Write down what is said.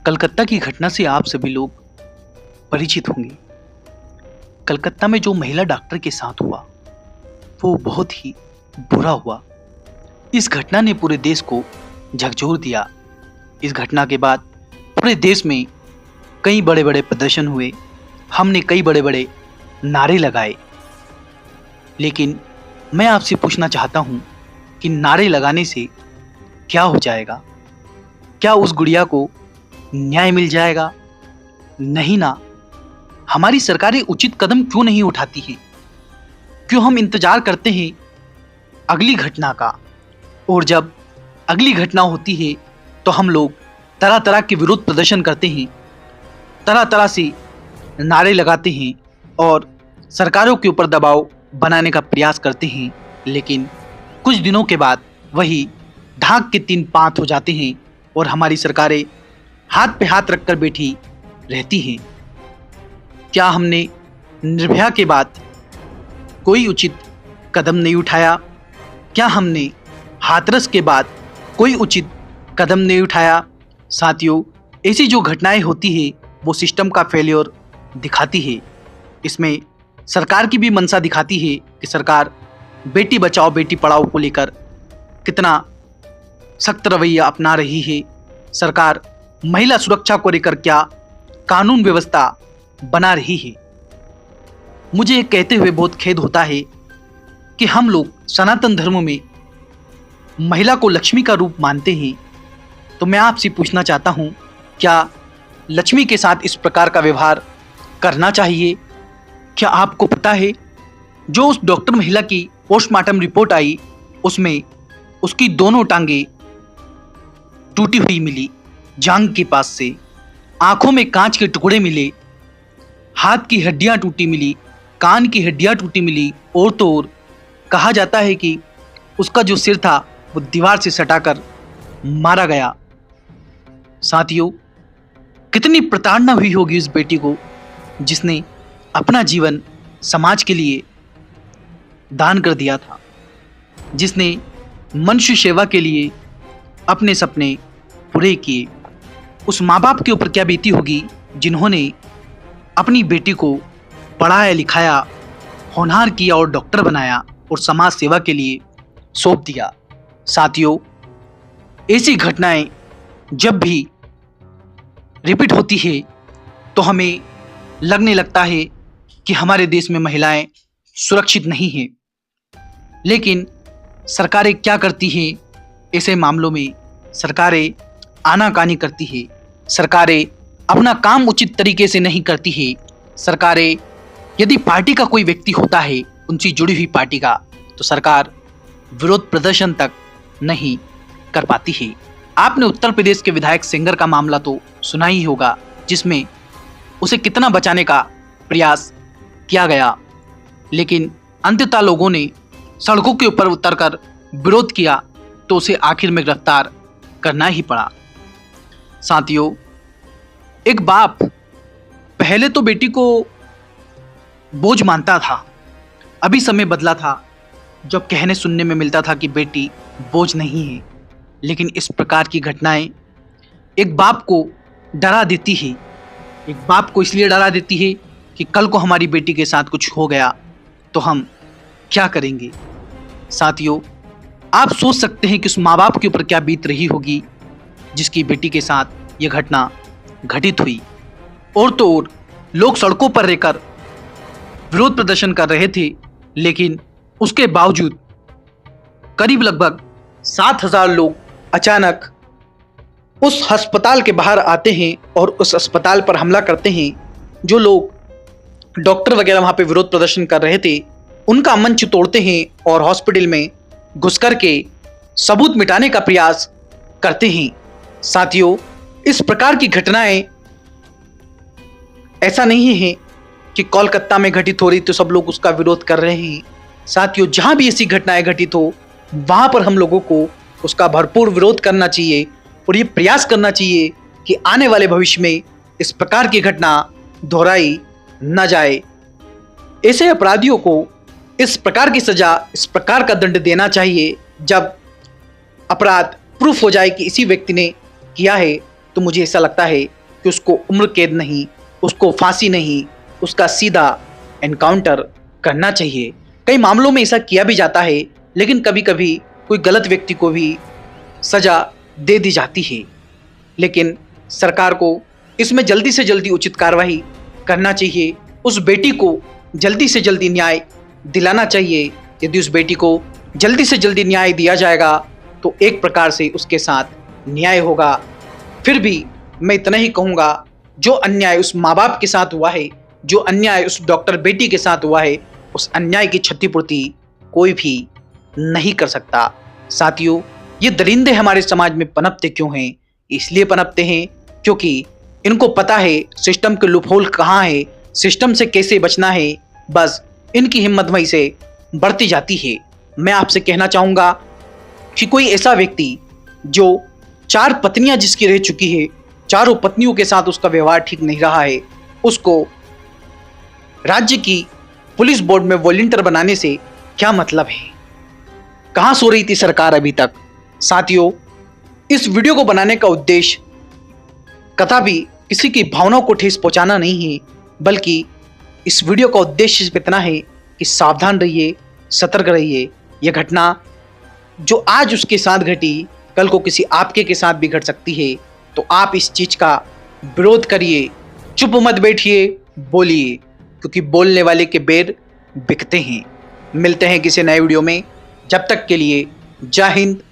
कलकत्ता की घटना से आप सभी लोग परिचित होंगे। कलकत्ता में जो महिला डॉक्टर के साथ हुआ वो बहुत ही बुरा हुआ। इस घटना ने पूरे देश को झकझोर दिया। इस घटना के बाद पूरे देश में कई बड़े बड़े प्रदर्शन हुए, हमने कई बड़े बड़े नारे लगाए। लेकिन मैं आपसे पूछना चाहता हूँ कि नारे लगाने से क्या हो जाएगा? क्या उस गुड़िया को न्याय मिल जाएगा? नहीं ना। हमारी सरकारें उचित कदम क्यों नहीं उठाती हैं? क्यों हम इंतजार करते हैं अगली घटना का, और जब अगली घटना होती है तो हम लोग तरह तरह के विरोध प्रदर्शन करते हैं, तरह तरह से नारे लगाते हैं और सरकारों के ऊपर दबाव बनाने का प्रयास करते हैं। लेकिन कुछ दिनों के बाद वही ढाक के तीन पांत हो जाते हैं और हमारी सरकारें हाथ पे हाथ रखकर बैठी रहती हैं। क्या हमने निर्भया के बाद कोई उचित कदम नहीं उठाया? क्या हमने हाथरस के बाद कोई उचित कदम नहीं उठाया? साथियों, ऐसी जो घटनाएं होती है वो सिस्टम का फेलियर दिखाती है। इसमें सरकार की भी मंशा दिखाती है कि सरकार बेटी बचाओ बेटी पढ़ाओ को लेकर कितना सख्त रवैया अपना रही है। सरकार महिला सुरक्षा को लेकर क्या कानून व्यवस्था बना रही है। मुझे ये कहते हुए बहुत खेद होता है कि हम लोग सनातन धर्म में महिला को लक्ष्मी का रूप मानते हैं। तो मैं आपसे पूछना चाहता हूँ, क्या लक्ष्मी के साथ इस प्रकार का व्यवहार करना चाहिए? क्या आपको पता है जो उस डॉक्टर महिला की पोस्टमार्टम रिपोर्ट आई उसमें उसकी दोनों टांगे टूटी हुई मिली जांघ के पास से, आंखों में कांच के टुकड़े मिले, हाथ की हड्डियां टूटी मिली, कान की हड्डियां टूटी मिली, और तो और कहा जाता है कि उसका जो सिर था वो दीवार से सटाकर मारा गया। साथियों, कितनी प्रताड़ना हुई होगी उस बेटी को जिसने अपना जीवन समाज के लिए दान कर दिया था, जिसने मनुष्य सेवा के लिए अपने सपने पूरे किए। उस माँ बाप के ऊपर क्या बीती होगी जिन्होंने अपनी बेटी को पढ़ाया लिखाया, होनहार किया और डॉक्टर बनाया और समाज सेवा के लिए सौंप दिया। साथियों, ऐसी घटनाएं जब भी रिपीट होती है तो हमें लगने लगता है कि हमारे देश में महिलाएं सुरक्षित नहीं हैं। लेकिन सरकारें क्या करती हैं? ऐसे मामलों में सरकारें आनाकानी करती है, सरकारें अपना काम उचित तरीके से नहीं करती है। सरकारें, यदि पार्टी का कोई व्यक्ति होता है उनसे जुड़ी हुई पार्टी का, तो सरकार विरोध प्रदर्शन तक नहीं कर पाती है। आपने उत्तर प्रदेश के विधायक सेंगर का मामला तो सुना ही होगा, जिसमें उसे कितना बचाने का प्रयास किया गया, लेकिन अंततः लोगों ने सड़कों के ऊपर उतरकर विरोध किया तो उसे आखिर में गिरफ्तार करना ही पड़ा। साथियों, एक बाप पहले तो बेटी को बोझ मानता था, अभी समय बदला था जब कहने सुनने में मिलता था कि बेटी बोझ नहीं है। लेकिन इस प्रकार की घटनाएं एक बाप को डरा देती है। एक बाप को इसलिए डरा देती है कि कल को हमारी बेटी के साथ कुछ हो गया तो हम क्या करेंगे। साथियों, आप सोच सकते हैं कि उस माँ बाप के ऊपर क्या बीत रही होगी जिसकी बेटी के साथ यह घटना घटित हुई। और तो और लोग सड़कों पर रहकर विरोध प्रदर्शन कर रहे थे, लेकिन उसके बावजूद करीब लगभग 7,000 लोग अचानक उस अस्पताल के बाहर आते हैं और उस अस्पताल पर हमला करते हैं। जो लोग डॉक्टर वगैरह वहाँ पे विरोध प्रदर्शन कर रहे थे उनका मंच तोड़ते हैं और हॉस्पिटल में घुस कर के सबूत मिटाने का प्रयास करते हैं। साथियों, इस प्रकार की घटनाएं ऐसा नहीं है कि कोलकाता में घटित हो रही तो सब लोग उसका विरोध कर रहे हैं। साथियों, जहां भी ऐसी घटनाएं घटित हो वहां पर हम लोगों को उसका भरपूर विरोध करना चाहिए और ये प्रयास करना चाहिए कि आने वाले भविष्य में इस प्रकार की घटना दोहराई न जाए। ऐसे अपराधियों को इस प्रकार की सजा, इस प्रकार का दंड देना चाहिए जब अपराध प्रूफ हो जाए कि इसी व्यक्ति ने किया है, तो मुझे ऐसा लगता है कि उसको उम्र कैद नहीं, उसको फांसी नहीं, उसका सीधा एनकाउंटर करना चाहिए। कई मामलों में ऐसा किया भी जाता है, लेकिन कभी कभी कोई गलत व्यक्ति को भी सजा दे दी जाती है। लेकिन सरकार को इसमें जल्दी से जल्दी उचित कार्रवाई करना चाहिए। उस बेटी को जल्दी से जल्दी न्याय दिलाना चाहिए। यदि उस बेटी को जल्दी से जल्दी न्याय दिया जाएगा तो एक प्रकार से उसके साथ न्याय होगा। फिर भी मैं इतना ही कहूँगा, जो अन्याय उस माँ बाप के साथ हुआ है, जो अन्याय उस डॉक्टर बेटी के साथ हुआ है, उस अन्याय की क्षतिपूर्ति कोई भी नहीं कर सकता। साथियों, ये दरिंदे हमारे समाज में पनपते क्यों हैं? इसलिए पनपते हैं क्योंकि इनको पता है सिस्टम के लूपहोल कहाँ है, सिस्टम से कैसे बचना है। बस इनकी हिम्मत वहीं से बढ़ती जाती है। मैं आपसे कहना चाहूँगा कि कोई ऐसा व्यक्ति जो 4 पत्नियां जिसकी रह चुकी है, चारों पत्नियों के साथ उसका व्यवहार ठीक नहीं रहा है, उसको राज्य की पुलिस बोर्ड में वॉलंटियर बनाने से क्या मतलब है? कहाँ सो रही थी सरकार अभी तक? साथियों, इस वीडियो को बनाने का उद्देश्य कदापि किसी की भावनाओं को ठेस पहुंचाना नहीं है, बल्कि इस वीडियो का उद्देश्य सिर्फ इतना है कि सावधान रहिए, सतर्क रहिए। यह घटना जो आज उसके साथ घटी, कल को किसी आपके के साथ भी घट सकती है। तो आप इस चीज़ का विरोध करिए, चुप मत बैठिए, बोलिए, क्योंकि बोलने वाले के बेर बिकते हैं। मिलते हैं किसी नए वीडियो में, जब तक के लिए जय हिंद।